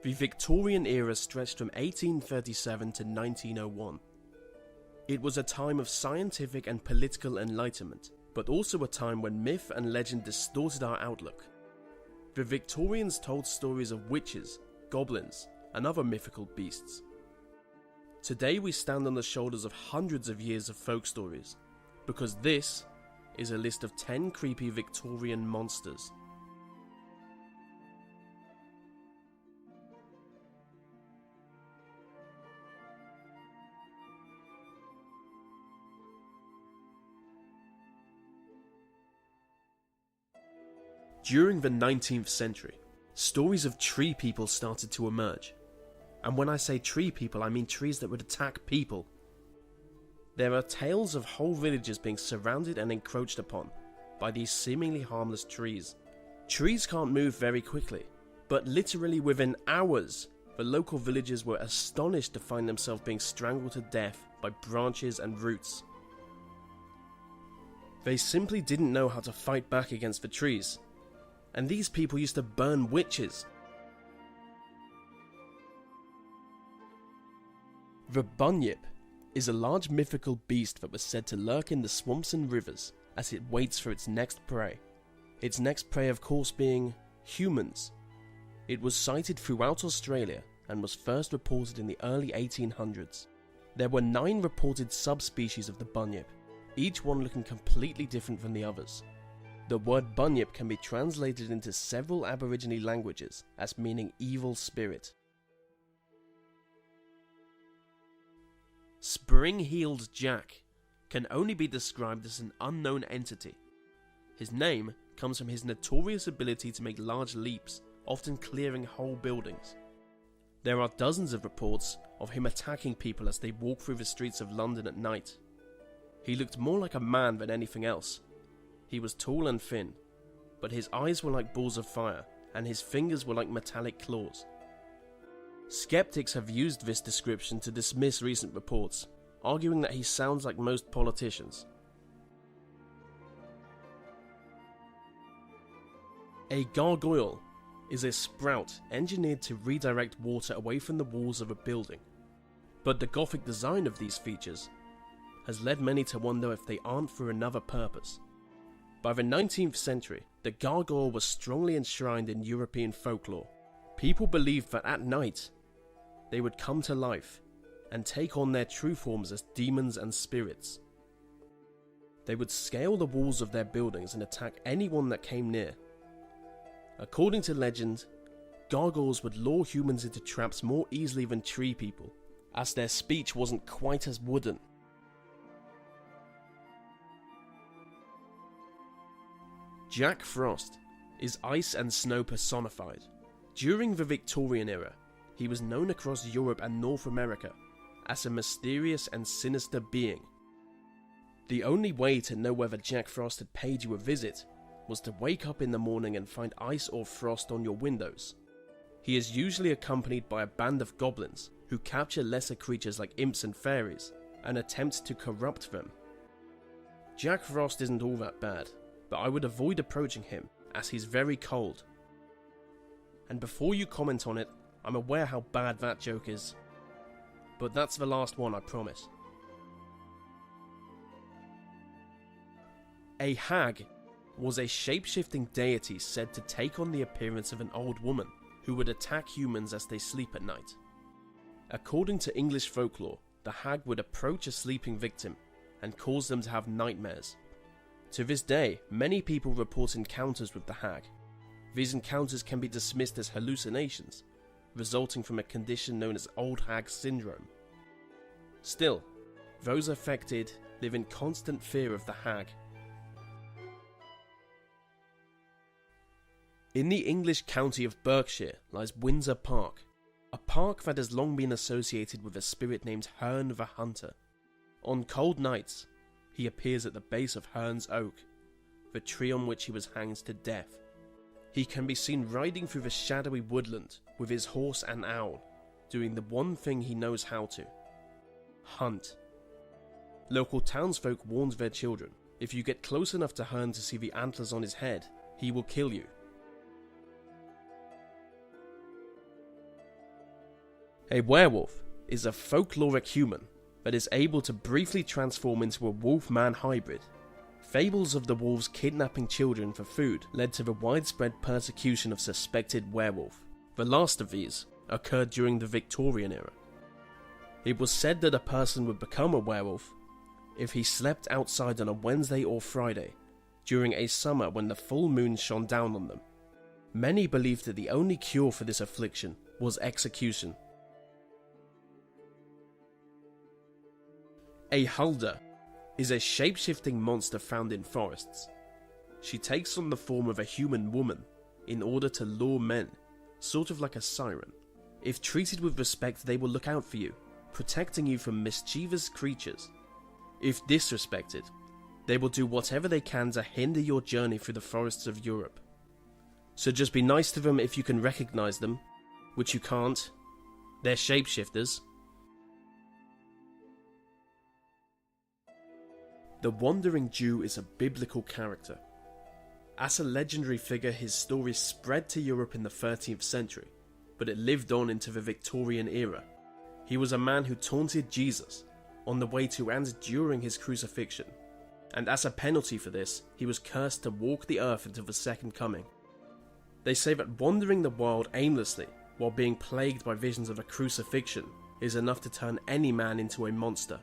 The Victorian era stretched from 1837 to 1901. It was a time of scientific and political enlightenment, but also a time when myth and legend distorted our outlook. The Victorians told stories of witches, goblins, and other mythical beasts. Today we stand on the shoulders of hundreds of years of folk stories, because this is a list of 10 creepy Victorian monsters. During the 19th century, stories of tree people started to emerge. And when I say tree people, I mean trees that would attack people. There are tales of whole villages being surrounded and encroached upon by these seemingly harmless trees. Trees can't move very quickly, but literally within hours, the local villagers were astonished to find themselves being strangled to death by branches and roots. They simply didn't know how to fight back against the trees. And these people used to burn witches. The bunyip is a large mythical beast that was said to lurk in the swamps and rivers as it waits for its next prey. Its next prey, of course, being humans. It was sighted throughout Australia and was first reported in the early 1800s. There were 9 reported subspecies of the bunyip, each one looking completely different from the others. The word bunyip can be translated into several Aborigine languages as meaning evil spirit. Spring-heeled Jack can only be described as an unknown entity. His name comes from his notorious ability to make large leaps, often clearing whole buildings. There are dozens of reports of him attacking people as they walk through the streets of London at night. He looked more like a man than anything else. He was tall and thin, but his eyes were like balls of fire, and his fingers were like metallic claws. Skeptics have used this description to dismiss recent reports, arguing that he sounds like most politicians. A gargoyle is a sprout engineered to redirect water away from the walls of a building, but the Gothic design of these features has led many to wonder if they aren't for another purpose. By the 19th century, the gargoyle was strongly enshrined in European folklore. People believed that at night, they would come to life and take on their true forms as demons and spirits. They would scale the walls of their buildings and attack anyone that came near. According to legend, gargoyles would lure humans into traps more easily than tree people, as their speech wasn't quite as wooden. Jack Frost is ice and snow personified. During the Victorian era, he was known across Europe and North America as a mysterious and sinister being. The only way to know whether Jack Frost had paid you a visit was to wake up in the morning and find ice or frost on your windows. He is usually accompanied by a band of goblins who capture lesser creatures like imps and fairies and attempt to corrupt them. Jack Frost isn't all that bad, but I would avoid approaching him as he's very cold. And before you comment on it, I'm aware how bad that joke is. But that's the last one, I promise. A hag was a shape-shifting deity said to take on the appearance of an old woman who would attack humans as they sleep at night. According to English folklore, the hag would approach a sleeping victim and cause them to have nightmares. To this day, many people report encounters with the hag. These encounters can be dismissed as hallucinations, resulting from a condition known as old hag syndrome. Still, those affected live in constant fear of the hag. In the English county of Berkshire lies Windsor Park, a park that has long been associated with a spirit named Herne the Hunter. On cold nights, he appears at the base of Herne's Oak, the tree on which he was hanged to death. He can be seen riding through the shadowy woodland with his horse and owl, doing the one thing he knows how to: hunt. Local townsfolk warned their children, if you get close enough to Herne to see the antlers on his head, he will kill you. A werewolf is a folkloric human that is able to briefly transform into a wolf-man hybrid. Fables of the wolves kidnapping children for food led to the widespread persecution of suspected werewolf. The last of these occurred during the Victorian era. It was said that a person would become a werewolf if he slept outside on a Wednesday or Friday during a summer when the full moon shone down on them. Many believed that the only cure for this affliction was execution. A Hulder is a shape-shifting monster found in forests. She takes on the form of a human woman in order to lure men, sort of like a siren. If treated with respect, they will look out for you, protecting you from mischievous creatures. If disrespected, they will do whatever they can to hinder your journey through the forests of Europe. So just be nice to them if you can recognize them, which you can't. They're shapeshifters. The Wandering Jew is a biblical character. As a legendary figure, his story spread to Europe in the 13th century, but it lived on into the Victorian era. He was a man who taunted Jesus on the way to and during his crucifixion, and as a penalty for this, he was cursed to walk the earth until the second coming. They say that wandering the world aimlessly while being plagued by visions of a crucifixion is enough to turn any man into a monster.